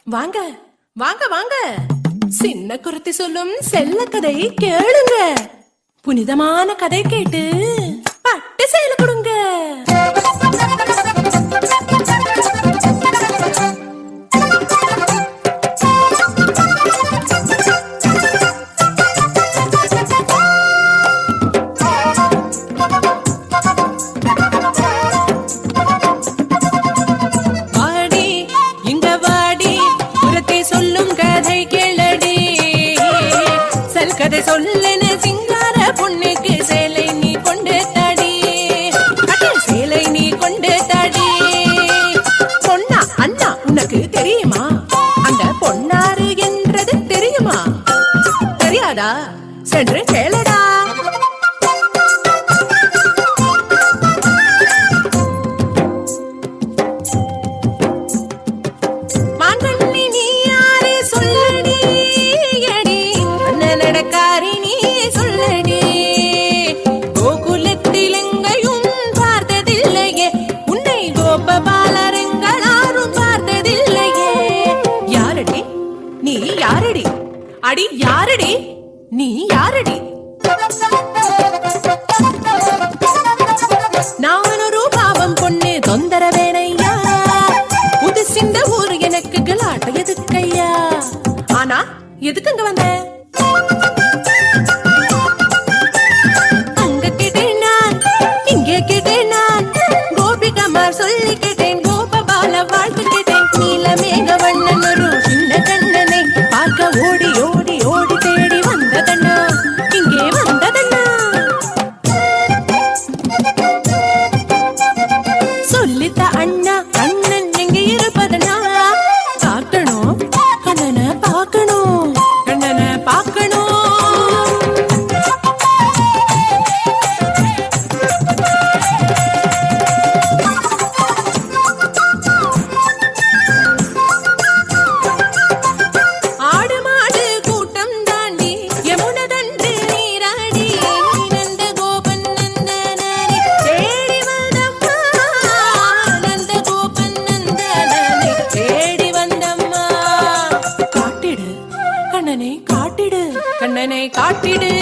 வாங்க வாங்க வாங்க, சின்ன குருத்தி சொல்லும் செல்ல கதை கேளுங்க. புனிதமான கதை கேட்டு பட்டு சேல கொடுங்க. கதை சொல்லுன சிங்கார பொண்ணுக்கு சேலை நீ கொண்டு தாடி, சேலை நீ கொண்டு தாடி. பொன்னா அண்ணா உனக்கு தெரியுமா? அந்த பொன்னாரு என்றது தெரியுமா? தெரியாதா? சென்று கேளடா. அடி யாரடி நீ? யாரடி? நான் ஒரு பாவம் பொண்ணு தொந்தரவேனையா, புதுசிந்த ஊரு எனக்கு கலாட்ட எதுக்கையா? ஆனா எதுக்கு அங்க வந்த? அங்க கேட்டேன் நான், இங்கே கேட்டேன் நான், கோபிகமார் சொல்லி கேட்டேன், கோபபால வாழ்த்து கேட்டேன். நீலமேக வண்ணன் ஒரு சின்ன கண்ணனை பார்க்க ஓடி ஓடி ஓடி தேடி வந்ததண்ணா, இங்கே வந்ததண்ணா. சொல்லித்த அண்ணா கண்ணன் எங்க இருப்பதண்ணா, பார்க்கணும் கண்ணனை பார்க்கணும், கண்ணனை பார்க்கணும். கண்ணனை காட்டிடு, கண்ணனை காட்டிடு.